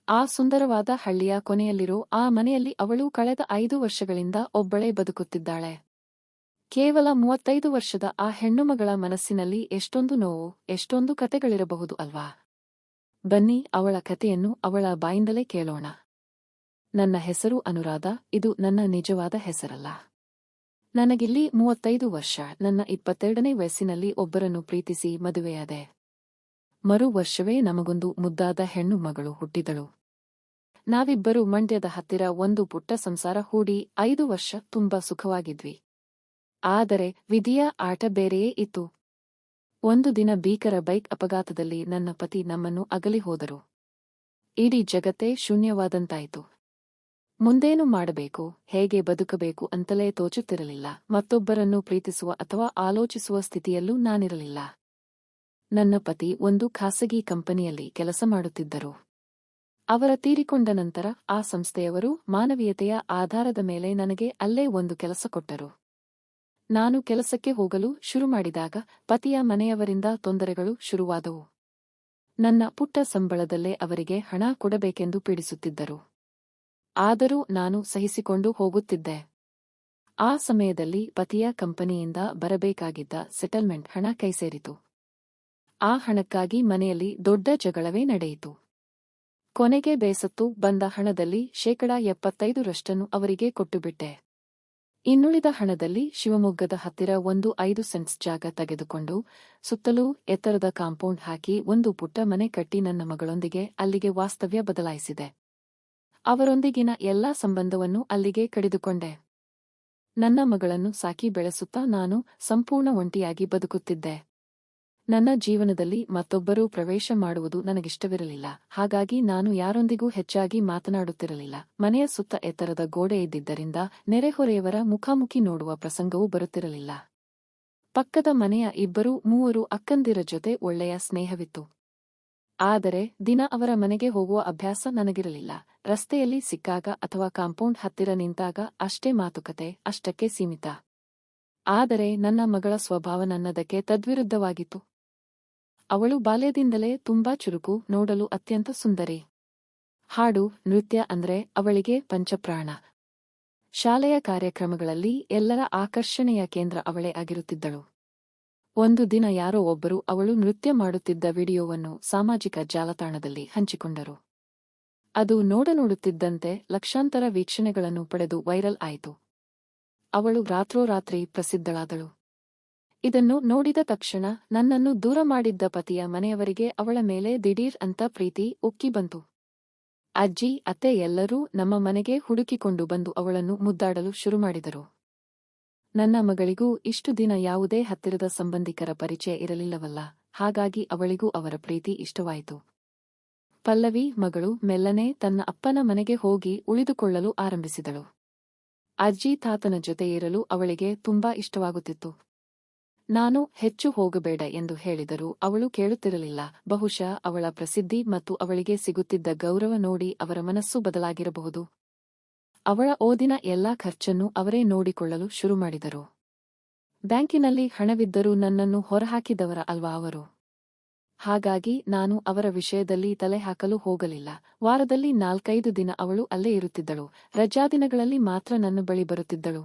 ಆ ಸುಂದರವಾದ ಹಳ್ಳಿಯ ಕೊನೆಯಲ್ಲಿರೋ ಆ ಮನೆಯಲ್ಲಿ ಅವಳು ಕಳೆದ 5 ವರ್ಷಗಳಿಂದ ಒಬ್ಬಳೇ ಬದುಕುತ್ತಿದ್ದಾಳೆ. ಕೇವಲ 35 ವರ್ಷದ ಆ ಹೆಣ್ಣುಮಗಳ ಮನಸ್ಸಿನಲ್ಲಿ ಎಷ್ಟೊಂದು ನೋವು, ಎಷ್ಟೊಂದು ಕತೆಗಳಿರಬಹುದು ಅಲ್ವಾ? ಬನ್ನಿ ಅವಳ ಕತೆಯನ್ನು ಅವಳ ಬಾಯಿಂದಲೇ ಕೇಳೋಣ. ನನ್ನ ಹೆಸರು ಅನುರಾಧ, ಇದು ನನ್ನ ನಿಜವಾದ ಹೆಸರಲ್ಲ. ನನಗಿಲ್ಲಿ 35 ವರ್ಷ. ನನ್ನ 22ನೇ ವಯಸ್ಸಿನಲ್ಲಿ ಒಬ್ಬರನ್ನು ಪ್ರೀತಿಸಿ ಮದುವೆಯಾದೆ. ಮರು ವರ್ಷವೇ ನಮಗೊಂದು ಮುದ್ದಾದ ಹೆಣ್ಣು ಮಗಳು ಹುಟ್ಟಿದಳು. ನಾವಿಬ್ಬರು ಮಂಡ್ಯದ ಹತ್ತಿರ ಒಂದು ಪುಟ್ಟ ಸಂಸಾರ ಹೂಡಿ 5 ವರ್ಷ ತುಂಬಾ ಸುಖವಾಗಿದ್ವಿ. ಆದರೆ ವಿಧಿಯ ಆಟ ಬೇರೆಯೇ ಇತ್ತು. ಒಂದು ದಿನ ಭೀಕರ ಬೈಕ್ ಅಪಘಾತದಲ್ಲಿ ನನ್ನ ಪತಿ ನಮ್ಮನ್ನು ಅಗಲಿ ಹೋದರು. ಇಡೀ ಜಗತ್ತೇ ಶೂನ್ಯವಾದಂತಾಯಿತು. ಮುಂದೇನು ಮಾಡಬೇಕು, ಹೇಗೆ ಬದುಕಬೇಕು ಅಂತಲೇ ತೋಚುತ್ತಿರಲಿಲ್ಲ. ಮತ್ತೊಬ್ಬರನ್ನು ಪ್ರೀತಿಸುವ ಅಥವಾ ಆಲೋಚಿಸುವ ಸ್ಥಿತಿಯಲ್ಲೂ ನಾನಿರಲಿಲ್ಲ. ನನ್ನ ಪತಿ ಒಂದು ಖಾಸಗಿ ಕಂಪನಿಯಲ್ಲಿ ಕೆಲಸ ಮಾಡುತ್ತಿದ್ದರು. ಅವರ ತೀರಿಕೊಂಡ ನಂತರ ಆ ಸಂಸ್ಥೆಯವರು ಮಾನವೀಯತೆಯ ಆಧಾರದ ಮೇಲೆ ನನಗೆ ಅಲ್ಲೇ ಒಂದು ಕೆಲಸ ಕೊಟ್ಟರು. ನಾನು ಕೆಲಸಕ್ಕೆ ಹೋಗಲು ಶುರು ಮಾಡಿದಾಗ ಪತಿಯ ಮನೆಯವರಿಂದ ತೊಂದರೆಗಳು ಶುರುವಾದವು. ನನ್ನ ಪುಟ್ಟ ಸಂಬಳದಲ್ಲೇ ಅವರಿಗೆ ಹಣ ಕೊಡಬೇಕೆಂದು ಪೀಡಿಸುತ್ತಿದ್ದರು. ಆದರೂ ನಾನು ಸಹಿಸಿಕೊಂಡು ಹೋಗುತ್ತಿದ್ದೆ. ಆ ಸಮಯದಲ್ಲಿ ಪತಿಯ ಕಂಪನಿಯಿಂದ ಬರಬೇಕಾಗಿದ್ದ ಸೆಟಲ್ಮೆಂಟ್ ಹಣ ಕೈಸೇರಿತು. ಆ ಹಣಕ್ಕಾಗಿ ಮನೆಯಲ್ಲಿ ದೊಡ್ಡ ಜಗಳವೇ ನಡೆಯಿತು. ಕೊನೆಗೆ ಬೇಸತ್ತು ಬಂದ ಹಣದಲ್ಲಿ 75% ಅವರಿಗೆ ಕೊಟ್ಟುಬಿಟ್ಟೆ. ಇನ್ನುಳಿದ ಹಣದಲ್ಲಿ ಶಿವಮೊಗ್ಗದ ಹತ್ತಿರ ಒಂದು 5 ಸೆಂಟ್ಸ್ ಜಾಗ ತೆಗೆದುಕೊಂಡು ಸುತ್ತಲೂ ಎತ್ತರದ ಕಾಂಪೌಂಡ್ ಹಾಕಿ ಒಂದು ಪುಟ್ಟ ಮನೆ ಕಟ್ಟಿ ನನ್ನ ಮಗಳೊಂದಿಗೆ ಅಲ್ಲಿಗೆ ವಾಸ್ತವ್ಯ ಬದಲಾಯಿಸಿದೆ. ಅವರೊಂದಿಗಿನ ಎಲ್ಲಾ ಸಂಬಂಧವನ್ನು ಅಲ್ಲಿಗೆ ಕಡಿದುಕೊಂಡೆ. ನನ್ನ ಮಗಳನ್ನು ಸಾಕಿ ಬೆಳೆಸುತ್ತಾ ನಾನು ಸಂಪೂರ್ಣ ಒಂಟಿಯಾಗಿ ಬದುಕುತ್ತಿದ್ದೆ. ನನ್ನ ಜೀವನದಲ್ಲಿ ಮತ್ತೊಬ್ಬರು ಪ್ರವೇಶ ಮಾಡುವುದು ನನಗಿಷ್ಟವಿರಲಿಲ್ಲ. ಹಾಗಾಗಿ ನಾನು ಯಾರೊಂದಿಗೂ ಹೆಚ್ಚಾಗಿ ಮಾತನಾಡುತ್ತಿರಲಿಲ್ಲ. ಮನೆಯ ಸುತ್ತ ಎತ್ತರದ ಗೋಡೆ ಇದ್ದಿದ್ದರಿಂದ ನೆರೆಹೊರೆಯವರ ಮುಖಾಮುಖಿ ನೋಡುವ ಪ್ರಸಂಗವೂ ಬರುತ್ತಿರಲಿಲ್ಲ. ಪಕ್ಕದ ಮನೆಯ 2-3 ಅಕ್ಕಂದಿರ ಜೊತೆ ಒಳ್ಳೆಯ ಸ್ನೇಹವಿತ್ತು. ಆದರೆ ದಿನ ಅವರ ಮನೆಗೆ ಹೋಗುವ ಅಭ್ಯಾಸ ನನಗಿರಲಿಲ್ಲ. ರಸ್ತೆಯಲ್ಲಿ ಸಿಕ್ಕಾಗ ಅಥವಾ ಕಾಂಪೌಂಡ್ ಹತ್ತಿರ ನಿಂತಾಗ ಅಷ್ಟೇ ಮಾತುಕತೆ, ಅಷ್ಟಕ್ಕೆ ಸೀಮಿತ. ಆದರೆ ನನ್ನ ಮಗಳ ಸ್ವಭಾವ ನನ್ನದಕ್ಕೆ ತದ್ವಿರುದ್ಧವಾಗಿತ್ತು. ಅವಳು ಬಾಲ್ಯದಿಂದಲೇ ತುಂಬಾ ಚುರುಕು, ನೋಡಲು ಅತ್ಯಂತ ಸುಂದರಿ. ಹಾಡು, ನೃತ್ಯ ಅಂದ್ರೆ ಅವಳಿಗೆ ಪಂಚಪ್ರಾಣ. ಶಾಲೆಯ ಕಾರ್ಯಕ್ರಮಗಳಲ್ಲಿ ಎಲ್ಲರ ಆಕರ್ಷಣೆಯ ಕೇಂದ್ರ ಅವಳೇ ಆಗಿರುತ್ತಿದ್ದಳು. ಒಂದು ದಿನ ಯಾರೋ ಒಬ್ಬರು ಅವಳು ನೃತ್ಯ ಮಾಡುತ್ತಿದ್ದ ವಿಡಿಯೋವನ್ನು ಸಾಮಾಜಿಕ ಜಾಲತಾಣದಲ್ಲಿ ಹಂಚಿಕೊಂಡರು. ಅದು ನೋಡುತ್ತಿದ್ದಂತೆ ಲಕ್ಷಾಂತರ ವೀಕ್ಷಣೆಗಳನ್ನು ಪಡೆದು ವೈರಲ್ ಆಯಿತು. ಅವಳು ರಾತ್ರೋರಾತ್ರಿ ಪ್ರಸಿದ್ಧಳಾದಳು. ಇದನ್ನು ನೋಡಿದ ತಕ್ಷಣ ನನ್ನನ್ನು ದೂರ ಮಾಡಿದ್ದ ಪತಿಯ ಮನೆಯವರಿಗೆ ಅವಳ ಮೇಲೆ ದಿಢೀರ್ ಅಂತ ಪ್ರೀತಿ ಉಕ್ಕಿ ಬಂತು. ಅಜ್ಜಿ, ಅತ್ತೆ ಎಲ್ಲರೂ ನಮ್ಮ ಮನೆಗೆ ಹುಡುಕಿಕೊಂಡು ಬಂದು ಅವಳನ್ನು ಮುದ್ದಾಡಲು ಶುರುಮಾಡಿದರು. ನನ್ನ ಮಗಳಿಗೂ ಇಷ್ಟು ದಿನ ಯಾವುದೇ ಹತ್ತಿರದ ಸಂಬಂಧಿಕರ ಪರಿಚಯ ಇರಲಿಲ್ಲವಲ್ಲ, ಹಾಗಾಗಿ ಅವಳಿಗೂ ಅವರ ಪ್ರೀತಿ ಇಷ್ಟವಾಯಿತು. ಪಲ್ಲವಿ ಮಗಳು ಮೆಲ್ಲನೆ ತನ್ನ ಅಪ್ಪನ ಮನೆಗೆ ಹೋಗಿ ಉಳಿದುಕೊಳ್ಳಲು ಆರಂಭಿಸಿದಳು. ಅಜ್ಜಿ ತಾತನ ಜೊತೆ ಇರಲು ಅವಳಿಗೆ ತುಂಬಾ ಇಷ್ಟವಾಗುತ್ತಿತ್ತು. ನಾನು ಹೆಚ್ಚು ಹೋಗಬೇಡ ಎಂದು ಹೇಳಿದರೂ ಅವಳು ಕೇಳುತ್ತಿರಲಿಲ್ಲ. ಬಹುಶಃ ಅವಳ ಪ್ರಸಿದ್ಧಿ ಮತ್ತು ಅವಳಿಗೆ ಸಿಗುತ್ತಿದ್ದ ಗೌರವ ನೋಡಿ ಅವರ ಮನಸ್ಸು ಬದಲಾಗಿರಬಹುದು. ಅವಳ ಓದಿನ ಎಲ್ಲಾ ಖರ್ಚನ್ನು ಅವರೇ ನೋಡಿಕೊಳ್ಳಲು ಶುರುಮಾಡಿದರು. ಬ್ಯಾಂಕಿನಲ್ಲಿ ಹಣವಿದ್ದರೂ ನನ್ನನ್ನು ಹೊರಹಾಕಿದವರ ಅಲ್ವಾ ಅವರು. ಹಾಗಾಗಿ ನಾನು ಅವರ ವಿಷಯದಲ್ಲಿ ತಲೆ ಹಾಕಲು ಹೋಗಲಿಲ್ಲ. ವಾರದಲ್ಲಿ 4-5 ದಿನ ಅವಳು ಅಲ್ಲೇ ಇರುತ್ತಿದ್ದಳು. ರಜಾದಿನಗಳಲ್ಲಿ ಮಾತ್ರ ನನ್ನ ಬಳಿ ಬರುತ್ತಿದ್ದಳು.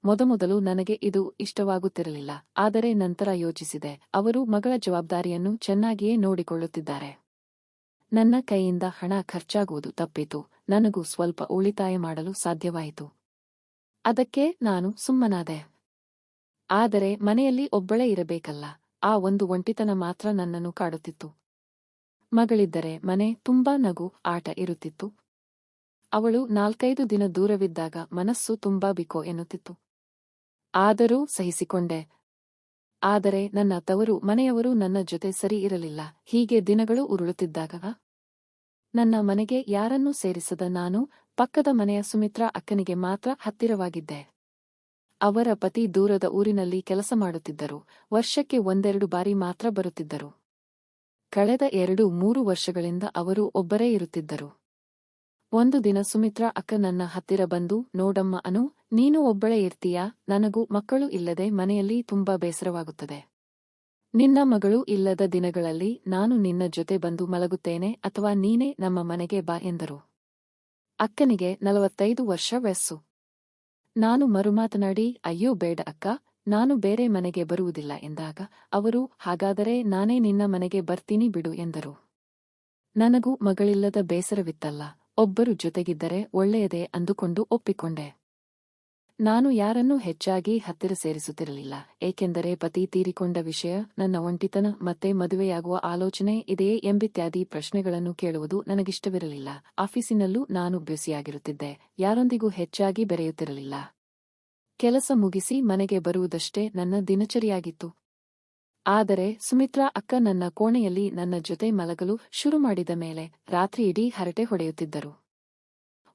ಮೊದಮೊದಲು ನನಗೆ ಇದು ಇಷ್ಟವಾಗುತ್ತಿರಲಿಲ್ಲ. ಆದರೆ ನಂತರ ಯೋಚಿಸಿದೆ, ಅವರು ಮಗಳ ಜವಾಬ್ದಾರಿಯನ್ನು ಚೆನ್ನಾಗಿಯೇ ನೋಡಿಕೊಳ್ಳುತ್ತಿದ್ದಾರೆ. ನನ್ನ ಕೈಯಿಂದ ಹಣ ಖರ್ಚಾಗುವುದು ತಪ್ಪಿತು. ನನಗೂ ಸ್ವಲ್ಪ ಉಳಿತಾಯ ಮಾಡಲು ಸಾಧ್ಯವಾಯಿತು. ಅದಕ್ಕೆ ನಾನು ಸುಮ್ಮನಾದೆ. ಆದರೆ ಮನೆಯಲ್ಲಿ ಒಬ್ಬಳೇ ಇರಬೇಕಲ್ಲ, ಆ ಒಂದು ಒಂಟಿತನ ಮಾತ್ರ ನನ್ನನ್ನು ಕಾಡುತ್ತಿತ್ತು. ಮಗಳಿದ್ದರೆ ಮನೆ ತುಂಬಾ ನಗು, ಆಟ ಇರುತ್ತಿತ್ತು. ಅವಳು 4-5 ದಿನ ದೂರವಿದ್ದಾಗ ಮನಸ್ಸು ತುಂಬಾ ಬಿಕೋ ಎನ್ನುತ್ತಿತ್ತು. ಆದರೂ ಸಹಿಸಿಕೊಂಡೆ. ಆದರೆ ನನ್ನ ತವರು ಮನೆಯವರು ನನ್ನ ಜೊತೆ ಸರಿ ಇರಲಿಲ್ಲ. ಹೀಗೆ ದಿನಗಳು ಉರುಳುತ್ತಿದ್ದಾಗ ನನ್ನ ಮನೆಗೆ ಯಾರನ್ನೂ ಸೇರಿಸದ ನಾನು ಪಕ್ಕದ ಮನೆಯ ಸುಮಿತ್ರಾ ಅಕ್ಕನಿಗೆ ಮಾತ್ರ ಹತ್ತಿರವಾಗಿದ್ದೆ. ಅವರ ಪತಿ ದೂರದ ಊರಿನಲ್ಲಿ ಕೆಲಸ ಮಾಡುತ್ತಿದ್ದರು. ವರ್ಷಕ್ಕೆ 1-2 ಬಾರಿ ಮಾತ್ರ ಬರುತ್ತಿದ್ದರು. ಕಳೆದ 2-3 ವರ್ಷಗಳಿಂದ ಅವರು ಒಬ್ಬರೇ ಇರುತ್ತಿದ್ದರು. ಒಂದು ದಿನ ಸುಮಿತ್ರಾ ಅಕ್ಕ ನನ್ನ ಹತ್ತಿರ ಬಂದು, ನೋಡಮ್ಮ ಅನು, ನೀನು ಒಬ್ಬಳೇ ಇರ್ತೀಯಾ? ನನಗೂ ಮಕ್ಕಳು ಇಲ್ಲದೆ ಮನೆಯಲ್ಲಿ ತುಂಬಾ ಬೇಸರವಾಗುತ್ತದೆ. ನಿನ್ನ ಮಗಳು ಇಲ್ಲದ ದಿನಗಳಲ್ಲಿ ನಾನು ನಿನ್ನ ಜೊತೆ ಬಂದು ಮಲಗುತ್ತೇನೆ ಅಥವಾ ನೀನೇ ನಮ್ಮ ಮನೆಗೆ ಬಾ ಎಂದರು. ಅಕ್ಕನಿಗೆ 45 ವರ್ಷ ವಯಸ್ಸು. ನಾನು ಮರುಮಾತನಾಡಿ, ಅಯ್ಯೋ ಬೇಡ ಅಕ್ಕ, ನಾನು ಬೇರೆ ಮನೆಗೆ ಬರುವುದಿಲ್ಲ ಎಂದಾಗ ಅವರು, ಹಾಗಾದರೆ ನಾನೇ ನಿನ್ನ ಮನೆಗೆ ಬರ್ತೀನಿ ಬಿಡು ಎಂದರು. ನನಗೂ ಮಗಳಿಲ್ಲದ ಬೇಸರವಿತ್ತಲ್ಲ, ಒಬ್ಬರು ಜೊತೆಗಿದ್ದರೆ ಒಳ್ಳೆಯದೇ ಅಂದುಕೊಂಡು ಒಪ್ಪಿಕೊಂಡೆ. ನಾನು ಯಾರನ್ನೂ ಹೆಚ್ಚಾಗಿ ಹತ್ತಿರ ಸೇರಿಸುತ್ತಿರಲಿಲ್ಲ, ಏಕೆಂದರೆ ಪತಿ ತೀರಿಕೊಂಡ ವಿಷಯ, ನನ್ನ ಒಂಟಿತನ ಮತ್ತೆ ಮದುವೆಯಾಗುವ ಆಲೋಚನೆ ಇದೆಯೇ ಎಂಬಿತ್ಯಾದಿ ಪ್ರಶ್ನೆಗಳನ್ನು ಕೇಳುವುದು ನನಗಿಷ್ಟವಿರಲಿಲ್ಲ. ಆಫೀಸಿನಲ್ಲೂ ನಾನು ಬ್ಯುಸಿಯಾಗಿರುತ್ತಿದ್ದೆ, ಯಾರೊಂದಿಗೂ ಹೆಚ್ಚಾಗಿ ಬೆರೆಯುತ್ತಿರಲಿಲ್ಲ. ಕೆಲಸ ಮುಗಿಸಿ ಮನೆಗೆ ಬರುವುದಷ್ಟೇ ನನ್ನ ದಿನಚರಿಯಾಗಿತ್ತು. ಆದರೆ ಸುಮಿತ್ರಾ ಅಕ್ಕ ನನ್ನ ಕೋಣೆಯಲ್ಲಿ ನನ್ನ ಜೊತೆ ಮಲಗಲು ಶುರು ಮಾಡಿದ ಮೇಲೆ ರಾತ್ರಿಯಿಡೀ ಹರಟೆ ಹೊಡೆಯುತ್ತಿದ್ದರು.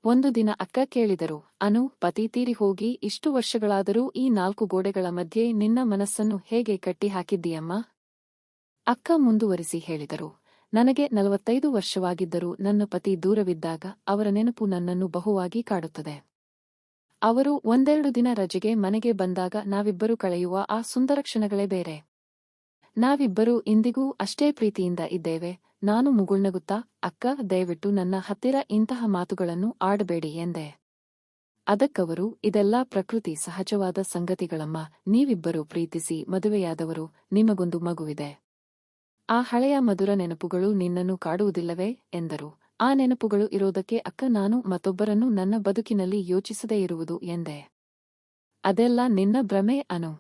ಒಂದು ದಿನ ಅಕ್ಕ ಕೇಳಿದರು, ಅನು, ಪತಿ ತೀರಿ ಹೋಗಿ ಇಷ್ಟು ವರ್ಷಗಳಾದರೂ ಈ 4 ಗೋಡೆಗಳ ಮಧ್ಯೆ ನಿನ್ನ ಮನಸ್ಸನ್ನು ಹೇಗೆ ಕಟ್ಟಿ ಹಾಕಿದ್ದೀಯಮ್ಮ? ಅಕ್ಕ ಮುಂದುವರಿಸಿ ಹೇಳಿದರು, ನನಗೆ 45 ವರ್ಷವಾಗಿದ್ದರೂ ನನ್ನ ಪತಿ ದೂರವಿದ್ದಾಗ ಅವರ ನೆನಪು ನನ್ನನ್ನು ಬಹುವಾಗಿ ಕಾಡುತ್ತದೆ. ಅವರು ಒಂದೆರಡು ದಿನ ರಜೆಗೆ ಮನೆಗೆ ಬಂದಾಗ ನಾವಿಬ್ಬರು ಕಳೆಯುವ ಆ ಸುಂದರ ಕ್ಷಣಗಳೇ ಬೇರೆ. ನಾವಿಬ್ಬರೂ ಇಂದಿಗೂ ಅಷ್ಟೇ ಪ್ರೀತಿಯಿಂದ ಇದ್ದೇವೆ. ನಾನು ಮುಗುಳ್ನಗುತ್ತಾ, ಅಕ್ಕ, ದಯವಿಟ್ಟು ನನ್ನ ಹತ್ತಿರ ಇಂತಹ ಮಾತುಗಳನ್ನು ಆಡಬೇಡಿ ಎಂದೆ. ಅದಕ್ಕವರು, ಇದೆಲ್ಲ ಪ್ರಕೃತಿ ಸಹಜವಾದ ಸಂಗತಿಗಳಮ್ಮ, ನೀವಿಬ್ಬರು ಪ್ರೀತಿಸಿ ಮದುವೆಯಾದವರು, ನಿಮಗೊಂದು ಮಗುವಿದೆ. ಆ ಹಳೆಯ ಮಧುರ ನೆನಪುಗಳು ನಿನ್ನನ್ನು ಕಾಡುವುದಿಲ್ಲವೇ ಎಂದರು. ಆ ನೆನಪುಗಳು ಇರೋದಕ್ಕೆ ಅಕ್ಕ ನಾನು ಮತ್ತೊಬ್ಬರನ್ನು ನನ್ನ ಬದುಕಿನಲ್ಲಿ ಯೋಚಿಸದೇ ಇರುವುದು ಎಂದೆ. ಅದೆಲ್ಲ ನಿನ್ನ ಭ್ರಮೆ ಅನು.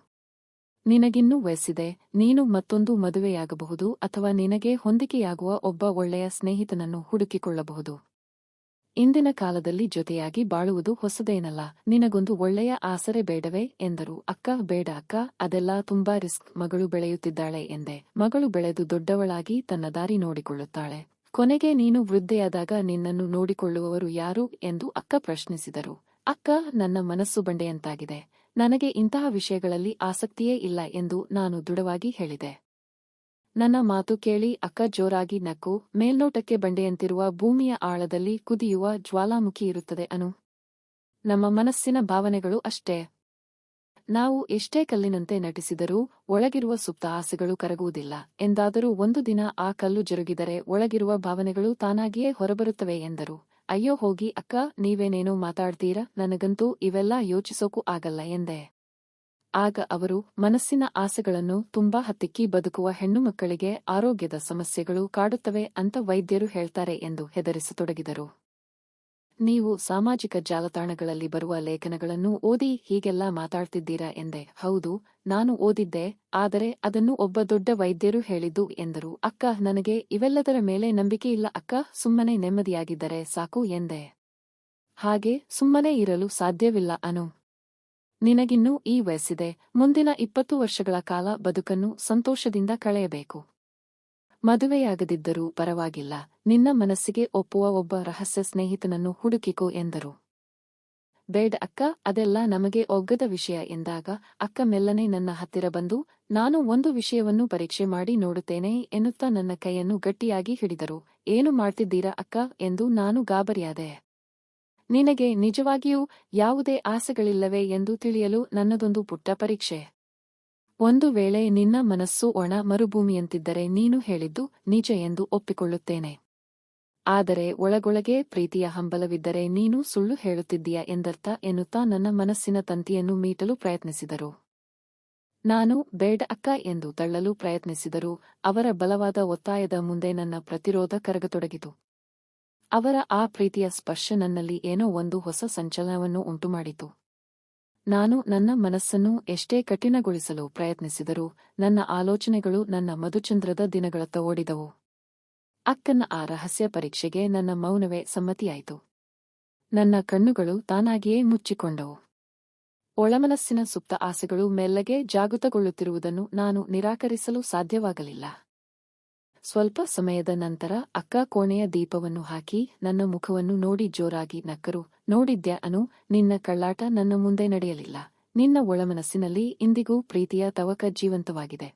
ನಿನಗಿನ್ನೂ ವಯಸ್ಸಿದೆ, ನೀನು ಮತ್ತೊಂದು ಮದುವೆಯಾಗಬಹುದು ಅಥವಾ ನಿನಗೆ ಹೊಂದಿಕೆಯಾಗುವ ಒಬ್ಬ ಒಳ್ಳೆಯ ಸ್ನೇಹಿತನನ್ನು ಹುಡುಕಿಕೊಳ್ಳಬಹುದು. ಇಂದಿನ ಕಾಲದಲ್ಲಿ ಜೊತೆಯಾಗಿ ಬಾಳುವುದು ಹೊಸದೇನಲ್ಲ, ನಿನಗೊಂದು ಒಳ್ಳೆಯ ಆಸರೆ ಬೇಡವೇ ಎಂದರು. ಅಕ್ಕ, ಬೇಡ ಅಕ್ಕ, ಅದೆಲ್ಲ ತುಂಬಾ ರಿಸ್ಕ್, ಮಗಳು ಬೆಳೆಯುತ್ತಿದ್ದಾಳೆ ಎಂದೆ. ಮಗಳು ಬೆಳೆದು ದೊಡ್ಡವಳಾಗಿ ತನ್ನ ದಾರಿ ನೋಡಿಕೊಳ್ಳುತ್ತಾಳೆ. ಕೊನೆಗೆ ನೀನು ವೃದ್ಧೆಯಾದಾಗ ನಿನ್ನನ್ನು ನೋಡಿಕೊಳ್ಳುವವರು ಯಾರು ಎಂದು ಅಕ್ಕ ಪ್ರಶ್ನಿಸಿದರು. ಅಕ್ಕ, ನನ್ನ ಮನಸ್ಸು ಬಂಡೆಯಂತಾಗಿದೆ, ನನಗೆ ಇಂತಹ ವಿಷಯಗಳಲ್ಲಿ ಆಸಕ್ತಿಯೇ ಇಲ್ಲ ಎಂದು ನಾನು ದೃಢವಾಗಿ ಹೇಳಿದೆ. ನನ್ನ ಮಾತು ಕೇಳಿ ಅಕ್ಕ ಜೋರಾಗಿ ನಕ್ಕು, ಮೇಲ್ನೋಟಕ್ಕೆ ಬಂಡೆಯಂತಿರುವ ಭೂಮಿಯ ಆಳದಲ್ಲಿ ಕುದಿಯುವ ಜ್ವಾಲಾಮುಖಿ ಇರುತ್ತದೆ ಅನು. ನಮ್ಮ ಮನಸ್ಸಿನ ಭಾವನೆಗಳು ಅಷ್ಟೇ. ನಾವು ಎಷ್ಟೇ ಕಲ್ಲಿನಂತೆ ನಟಿಸಿದರೂ ಒಳಗಿರುವ ಸುಪ್ತ ಆಸೆಗಳು ಕರಗುವುದಿಲ್ಲ. ಎಂದಾದರೂ ಒಂದು ದಿನ ಆ ಕಲ್ಲು ಜರುಗಿದರೆ ಒಳಗಿರುವ ಭಾವನೆಗಳು ತಾನಾಗಿಯೇ ಹೊರಬರುತ್ತವೆ ಎಂದರು. ಅಯ್ಯೋ ಹೋಗಿ ಅಕ್ಕ, ನೀವೇನೇನೋ ಮಾತಾಡ್ತೀರಾ, ನನಗಂತೂ ಇವೆಲ್ಲ ಯೋಚಿಸೋಕೂ ಆಗಲ್ಲ ಎಂದೆ. ಆಗ ಅವರು, ಮನಸ್ಸಿನ ಆಸೆಗಳನ್ನು ತುಂಬಾ ಹತ್ತಿಕ್ಕಿ ಬದುಕುವ ಹೆಣ್ಣುಮಕ್ಕಳಿಗೆ ಆರೋಗ್ಯದ ಸಮಸ್ಯೆಗಳು ಕಾಡುತ್ತವೆ ಅಂತ ವೈದ್ಯರು ಹೇಳ್ತಾರೆ ಎಂದು ಹೆದರಿಸತೊಡಗಿದರು. ನೀವು ಸಾಮಾಜಿಕ ಜಾಲತಾಣಗಳಲ್ಲಿ ಬರುವ ಲೇಖನಗಳನ್ನು ಓದಿ ಹೀಗೆಲ್ಲ ಮಾತಾಡ್ತಿದ್ದೀರಾ ಎಂದೆ. ಹೌದು, ನಾನು ಓದಿದ್ದೆ, ಆದರೆ ಅದನ್ನು ಒಬ್ಬ ದೊಡ್ಡ ವೈದ್ಯರು ಹೇಳಿದ್ದು ಎಂದರು. ಅಕ್ಕ, ನನಗೆ ಇವೆಲ್ಲದರ ಮೇಲೆ ನಂಬಿಕೆಯಿಲ್ಲ ಅಕ್ಕ, ಸುಮ್ಮನೆ ನೆಮ್ಮದಿಯಾಗಿದ್ದರೆ ಸಾಕು ಎಂದೆ. ಹಾಗೆ ಸುಮ್ಮನೆ ಇರಲು ಸಾಧ್ಯವಿಲ್ಲ ಅನು. ನಿನಗಿನ್ನೂ ಈ ವಯಸ್ಸಿದೆ, ಮುಂದಿನ 20 ವರ್ಷಗಳ ಕಾಲ ಬದುಕನ್ನು ಸಂತೋಷದಿಂದ ಕಳೆಯಬೇಕು. ಮದುವೆಯಾಗದಿದ್ದರೂ ಪರವಾಗಿಲ್ಲ, ನಿನ್ನ ಮನಸ್ಸಿಗೆ ಒಪ್ಪುವ ಒಬ್ಬ ರಹಸ್ಯ ಸ್ನೇಹಿತನನ್ನು ಹುಡುಕಿಕೋ ಎಂದರು. ಬೇಡ ಅಕ್ಕ, ಅದೆಲ್ಲ ನಮಗೆ ಒಗ್ಗದ ವಿಷಯ ಎಂದಾಗ ಅಕ್ಕ ಮೆಲ್ಲನೆ ನನ್ನ ಹತ್ತಿರ ಬಂದು, ನಾನು ಒಂದು ವಿಷಯವನ್ನು ಪರೀಕ್ಷೆ ಮಾಡಿ ನೋಡುತ್ತೇನೆ ಎನ್ನುತ್ತಾ ನನ್ನ ಕೈಯನ್ನು ಗಟ್ಟಿಯಾಗಿ ಹಿಡಿದರು. ಏನು ಮಾಡ್ತಿದ್ದೀರಾ ಅಕ್ಕ ಎಂದು ನಾನು ಗಾಬರಿಯಾದೆ. ನಿನಗೆ ನಿಜವಾಗಿಯೂ ಯಾವುದೇ ಆಸೆಗಳಿಲ್ಲವೇ ಎಂದು ತಿಳಿಯಲು ನನ್ನದೊಂದು ಪುಟ್ಟ ಪರೀಕ್ಷೆ. ಒಂದು ವೇಳೆ ನಿನ್ನ ಮನಸ್ಸು ಒಣ ಮರುಭೂಮಿಯಂತಿದ್ದರೆ ನೀನು ಹೇಳಿದ್ದು ನಿಜ ಎಂದು ಒಪ್ಪಿಕೊಳ್ಳುತ್ತೇನೆ. ಆದರೆ ಒಳಗೊಳಗೆ ಪ್ರೀತಿಯ ಹಂಬಲವಿದ್ದರೆ ನೀನು ಸುಳ್ಳು ಹೇಳುತ್ತಿದ್ದೀಯ ಎಂದರ್ಥ ಎನ್ನುತ್ತಾ ನನ್ನ ಮನಸ್ಸಿನ ತಂತಿಯನ್ನು ಮೀಟಲು ಪ್ರಯತ್ನಿಸಿದರು. ನಾನು ಬೇಡ ಅಕ್ಕ ಎಂದು ತಳ್ಳಲು ಪ್ರಯತ್ನಿಸಿದರೂ ಅವರ ಬಲವಾದ ಒತ್ತಾಯದ ಮುಂದೆ ನನ್ನ ಪ್ರತಿರೋಧ ಕರಗತೊಡಗಿತು. ಅವರ ಆ ಪ್ರೀತಿಯ ಸ್ಪರ್ಶ ನನ್ನಲ್ಲಿ ಏನೋ ಒಂದು ಹೊಸ ಸಂಚಲನವನ್ನು ಉಂಟುಮಾಡಿತು. ನಾನು ನನ್ನ ಮನಸ್ಸನ್ನು ಎಷ್ಟೇ ಕಠಿಣಗೊಳಿಸಲು ಪ್ರಯತ್ನಿಸಿದರೂ ನನ್ನ ಆಲೋಚನೆಗಳು ನನ್ನ ಮಧುಚಂದ್ರದ ದಿನಗಳತ್ತ ಓಡಿದವು. ಅಕ್ಕನ ಆ ರಹಸ್ಯ ಪರೀಕ್ಷೆಗೆ ನನ್ನ ಮೌನವೇ ಸಮ್ಮತಿಯಾಯಿತು. ನನ್ನ ಕಣ್ಣುಗಳು ತಾನಾಗಿಯೇ ಮುಚ್ಚಿಕೊಂಡವು. ಒಳಮನಸ್ಸಿನ ಸುಪ್ತ ಆಸೆಗಳು ಮೆಲ್ಲಗೆ ಜಾಗೃತಗೊಳ್ಳುತ್ತಿರುವುದನ್ನು ನಾನು ನಿರಾಕರಿಸಲು ಸಾಧ್ಯವಾಗಲಿಲ್ಲ. ಸ್ವಲ್ಪ ಸಮಯದ ನಂತರ ಅಕ್ಕ ಕೋಣೆಯ ದೀಪವನ್ನು ಹಾಕಿ ನನ್ನ ಮುಖವನ್ನು ನೋಡಿ ಜೋರಾಗಿ ನಕ್ಕರು. ನೋಡಿದ್ಯಾ ಅನು, ನಿನ್ನ ಕಳ್ಳಾಟ ನನ್ನ ಮುಂದೆ ನಡೆಯಲಿಲ್ಲ. ನಿನ್ನ ಒಳಮನಸ್ಸಿನಲ್ಲಿ ಇಂದಿಗೂ ಪ್ರೀತಿಯ ತವಕ ಜೀವಂತವಾಗಿದೆ.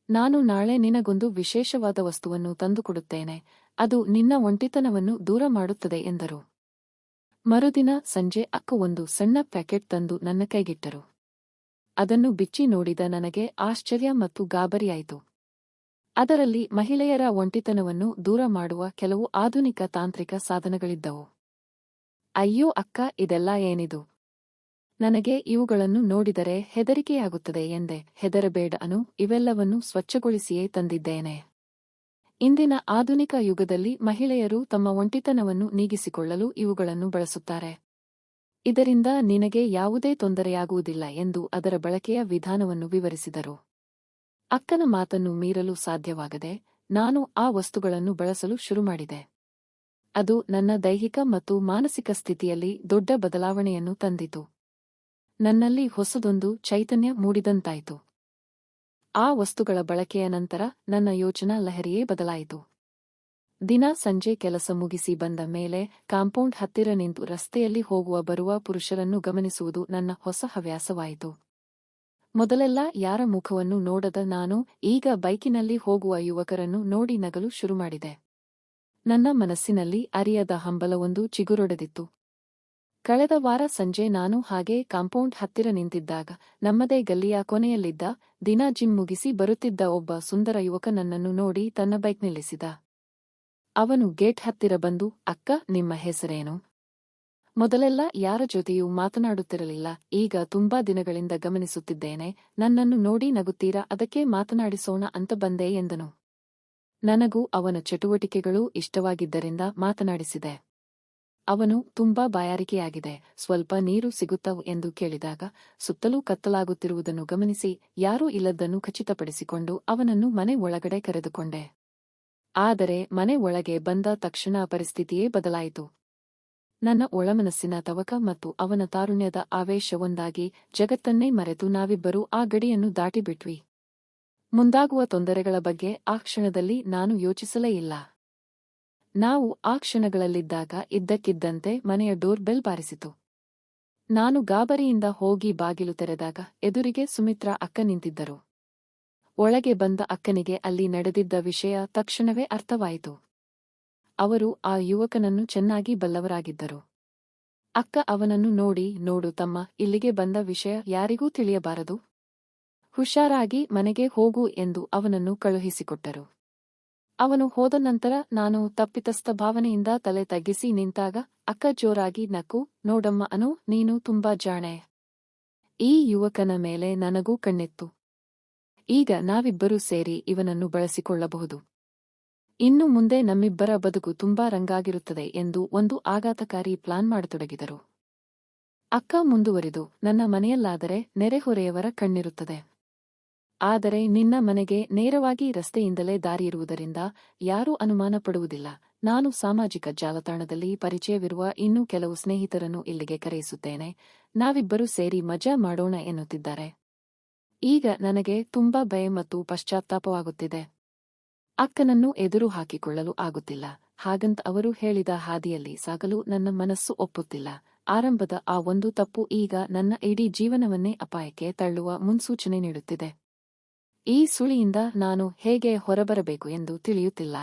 ನಾನು ನಾಳೆ ನಿನಗೊಂದು ವಿಶೇಷವಾದ ವಸ್ತುವನ್ನು ತಂದುಕೊಡುತ್ತೇನೆ, ಅದು ನಿನ್ನ ಒಂಟಿತನವನ್ನು ದೂರ ಮಾಡುತ್ತದೆ ಎಂದರು. ಮರುದಿನ ಸಂಜೆ ಅಕ್ಕ ಒಂದು ಸಣ್ಣ ಪ್ಯಾಕೆಟ್ ತಂದು ನನ್ನ ಕೈಗಿಟ್ಟರು. ಅದನ್ನು ಬಿಚ್ಚಿ ನೋಡಿದ ನನಗೆ ಆಶ್ಚರ್ಯ ಮತ್ತು ಗಾಬರಿಯಾಯಿತು. ಅದರಲ್ಲಿ ಮಹಿಳೆಯರ ಒಂಟಿತನವನ್ನು ದೂರ ಮಾಡುವ ಕೆಲವು ಆಧುನಿಕ ತಾಂತ್ರಿಕ ಸಾಧನಗಳಿದ್ದವು. ಅಯ್ಯೋ ಅಕ್ಕ, ಇದೆಲ್ಲ ಏನಿದು? ನನಗೆ ಇವುಗಳನ್ನು ನೋಡಿದರೆ ಹೆದರಿಕೆಯಾಗುತ್ತದೆ ಎಂದೆ. ಹೆದರಬೇಡ ಅನು, ಇವೆಲ್ಲವನ್ನು ಸ್ವಚ್ಛಗೊಳಿಸಿಯೇ ತಂದಿದ್ದೇನೆ. ಇಂದಿನ ಆಧುನಿಕ ಯುಗದಲ್ಲಿ ಮಹಿಳೆಯರು ತಮ್ಮ ಒಂಟಿತನವನ್ನು ನೀಗಿಸಿಕೊಳ್ಳಲು ಇವುಗಳನ್ನು ಬಳಸುತ್ತಾರೆ. ಇದರಿಂದ ನಿನಗೆ ಯಾವುದೇ ತೊಂದರೆಯಾಗುವುದಿಲ್ಲ ಎಂದು ಅದರ ಬಳಕೆಯ ವಿಧಾನವನ್ನು ವಿವರಿಸಿದರು. ಅಕ್ಕನ ಮಾತನ್ನು ಮೀರಲು ಸಾಧ್ಯವಾಗದೆ ನಾನು ಆ ವಸ್ತುಗಳನ್ನು ಬಳಸಲು ಶುರುಮಾಡಿದೆ. ಅದು ನನ್ನ ದೈಹಿಕ ಮತ್ತು ಮಾನಸಿಕ ಸ್ಥಿತಿಯಲ್ಲಿ ದೊಡ್ಡ ಬದಲಾವಣೆಯನ್ನು ತಂದಿತು. ನನ್ನಲ್ಲಿ ಹೊಸದೊಂದು ಚೈತನ್ಯ ಮೂಡಿದಂತಾಯಿತು. ಆ ವಸ್ತುಗಳ ಬಳಕೆಯ ನಂತರ ನನ್ನ ಯೋಚನಾ ಲಹರಿಯೇ ಬದಲಾಯಿತು. ದಿನ ಸಂಜೆ ಕೆಲಸ ಮುಗಿಸಿ ಬಂದ ಮೇಲೆ ಕಾಂಪೌಂಡ್ ಹತ್ತಿರ ನಿಂತು ರಸ್ತೆಯಲ್ಲಿ ಹೋಗುವ ಬರುವ ಪುರುಷರನ್ನು ಗಮನಿಸುವುದು ನನ್ನ ಹೊಸ ಹವ್ಯಾಸವಾಯಿತು. ಮೊದಲೆಲ್ಲ ಯಾರ ಮುಖವನ್ನು ನೋಡದ ನಾನು ಈಗ ಬೈಕಿನಲ್ಲಿ ಹೋಗುವ ಯುವಕರನ್ನು ನೋಡಿ ನಗಲು ಶುರುಮಾಡಿದೆ. ನನ್ನ ಮನಸ್ಸಿನಲ್ಲಿ ಅರಿಯದ ಹಂಬಲವೊಂದು ಚಿಗುರೊಡೆದಿತ್ತು. ಕಳೆದ ವಾರ ಸಂಜೆ ನಾನು ಹಾಗೆ ಕಾಂಪೌಂಡ್ ಹತ್ತಿರ ನಿಂತಿದ್ದಾಗ ನಮ್ಮದೇ ಗಲ್ಲಿಯ ಕೊನೆಯಲ್ಲಿದ್ದ ದಿನ ಜಿಮ್ ಮುಗಿಸಿ ಬರುತ್ತಿದ್ದ ಒಬ್ಬ ಸುಂದರ ಯುವಕ ನನ್ನನ್ನು ನೋಡಿ ತನ್ನ ಬೈಕ್ ನಿಲ್ಲಿಸಿದ. ಅವನು ಗೇಟ್ ಹತ್ತಿರ ಬಂದು, ಅಕ್ಕ, ನಿಮ್ಮ ಹೆಸರೇನು? ಮೊದಲೆಲ್ಲ ಯಾರ ಜೊತೆಯೂ ಮಾತನಾಡುತ್ತಿರಲಿಲ್ಲ, ಈಗ ತುಂಬಾ ದಿನಗಳಿಂದ ಗಮನಿಸುತ್ತಿದ್ದೇನೆ. ನನ್ನನ್ನು ನೋಡಿ ನಗುತ್ತೀರಾ, ಅದಕ್ಕೆ ಮಾತನಾಡಿಸೋಣ ಅಂತ ಬಂದೆ ಎಂದನು. ನನಗೂ ಅವನ ಚಟುವಟಿಕೆಗಳೂ ಇಷ್ಟವಾಗಿದ್ದರಿಂದ ಮಾತನಾಡಿಸಿದೆ. ಅವನು ತುಂಬಾ ಬಾಯಾರಿಕೆಯಾಗಿದೆ, ಸ್ವಲ್ಪ ನೀರು ಸಿಗುತ್ತವು ಎಂದು ಕೇಳಿದಾಗ ಸುತ್ತಲೂ ಕತ್ತಲಾಗುತ್ತಿರುವುದನ್ನು ಗಮನಿಸಿ ಯಾರೂ ಇಲ್ಲದ್ದನ್ನು ಖಚಿತಪಡಿಸಿಕೊಂಡು ಅವನನ್ನು ಮನೆ ಒಳಗಡೆ ಕರೆದುಕೊಂಡೆ. ಆದರೆ ಮನೆ ಒಳಗೆ ಬಂದ ತಕ್ಷಣ ಪರಿಸ್ಥಿತಿಯೇ ಬದಲಾಯಿತು. ನನ್ನ ಒಳಮನಸ್ಸಿನ ತವಕ ಮತ್ತು ಅವನ ತಾರುಣ್ಯದ ಆವೇಶ ಒಂದಾಗಿ ಜಗತ್ತನ್ನೇ ಮರೆತು ನಾವಿಬ್ಬರೂ ಆ ಗಡಿಯನ್ನು ದಾಟಿಬಿಟ್ವಿ. ಮುಂದಾಗುವ ತೊಂದರೆಗಳ ಬಗ್ಗೆ ಆ ಕ್ಷಣದಲ್ಲಿ ನಾನು ಯೋಚಿಸಲೇ ಇಲ್ಲ. ನಾವು ಆ ಕ್ಷಣಗಳಲ್ಲಿದ್ದಾಗ ಇದ್ದಕ್ಕಿದ್ದಂತೆ ಮನೆಯ ಡೋರ್ ಬೆಲ್ ಬಾರಿಸಿತು. ನಾನು ಗಾಬರಿಯಿಂದ ಹೋಗಿ ಬಾಗಿಲು ತೆರೆದಾಗ ಎದುರಿಗೆ ಸುಮಿತ್ರಾ ಅಕ್ಕ ನಿಂತಿದ್ದರು. ಒಳಗೆ ಬಂದ ಅಕ್ಕನಿಗೆ ಅಲ್ಲಿ ನಡೆದಿದ್ದ ವಿಷಯ ತಕ್ಷಣವೇ ಅರ್ಥವಾಯಿತು. ಅವರು ಆ ಯುವಕನನ್ನು ಚೆನ್ನಾಗಿ ಬಲ್ಲವರಾಗಿದ್ದರು. ಅಕ್ಕ ಅವನನ್ನು ನೋಡಿ, ನೋಡು ತಮ್ಮ, ಇಲ್ಲಿಗೆ ಬಂದ ವಿಷಯ ಯಾರಿಗೂ ತಿಳಿಯಬಾರದು. ಹುಷಾರಾಗಿ ಮನೆಗೆ ಹೋಗು ಎಂದು ಅವನನ್ನು ಕಳುಹಿಸಿಕೊಟ್ಟರು. ಅವನು ಹೋದ ನಂತರ ನಾನು ತಪ್ಪಿತಸ್ಥ ಭಾವನೆಯಿಂದ ತಲೆ ತಗ್ಗಿಸಿ ನಿಂತಾಗ ಅಕ್ಕ ಜೋರಾಗಿ ನಕ್ಕು, ನೋಡಮ್ಮ ಅನು, ನೀನು ತುಂಬಾ ಜಾಣೆ. ಈ ಯುವಕನ ಮೇಲೆ ನನಗೂ ಕಣ್ಣಿತ್ತು. ಈಗ ನಾವಿಬ್ಬರೂ ಸೇರಿ ಇವನನ್ನು ಬಳಸಿಕೊಳ್ಳಬಹುದು. ಇನ್ನು ಮುಂದೆ ನಮ್ಮಿಬ್ಬರ ಬದುಕು ತುಂಬಾ ರಂಗಾಗಿರುತ್ತದೆ ಎಂದು ಒಂದು ಆಘಾತಕಾರಿ ಪ್ಲಾನ್ ಮಾಡತೊಡಗಿದರು. ಅಕ್ಕ ಮುಂದುವರಿದು, ನನ್ನ ಮನೆಯಲ್ಲಾದರೆ ನೆರೆಹೊರೆಯವರ ಕಣ್ಣಿರುತ್ತದೆ. ಆದರೆ ನಿನ್ನ ಮನೆಗೆ ನೇರವಾಗಿ ರಸ್ತೆಯಿಂದಲೇ ದಾರಿಯಿರುವುದರಿಂದ ಯಾರೂ ಅನುಮಾನ ಪಡುವುದಿಲ್ಲ. ನಾನು ಸಾಮಾಜಿಕ ಜಾಲತಾಣದಲ್ಲಿ ಪರಿಚಯವಿರುವ ಇನ್ನೂ ಕೆಲವು ಸ್ನೇಹಿತರನ್ನು ಇಲ್ಲಿಗೆ ಕರೆಯಿಸುತ್ತೇನೆ. ನಾವಿಬ್ಬರೂ ಸೇರಿ ಮಜಾ ಮಾಡೋಣ ಎನ್ನುತ್ತಿದ್ದಾರೆ. ಈಗ ನನಗೆ ತುಂಬಾ ಭಯ ಮತ್ತು ಪಶ್ಚಾತ್ತಾಪವಾಗುತ್ತಿದೆ. ಅಕ್ಕನನ್ನು ಎದುರು ಹಾಕಿಕೊಳ್ಳಲು ಆಗುತ್ತಿಲ್ಲ. ಹಾಗಂತ ಅವರು ಹೇಳಿದ ಹಾದಿಯಲ್ಲಿ ಸಾಗಲು ನನ್ನ ಮನಸ್ಸು ಒಪ್ಪುತ್ತಿಲ್ಲ. ಆರಂಭದ ಆ ಒಂದು ತಪ್ಪು ಈಗ ನನ್ನ ಇಡೀ ಜೀವನವನ್ನೇ ಅಪಾಯಕ್ಕೆ ತಳ್ಳುವ ಮುನ್ಸೂಚನೆ ನೀಡುತ್ತಿದೆ. ಈ ಸುಳಿಯಿಂದ ನಾನು ಹೇಗೆ ಹೊರಬರಬೇಕು ಎಂದು ತಿಳಿಯುತ್ತಿಲ್ಲ.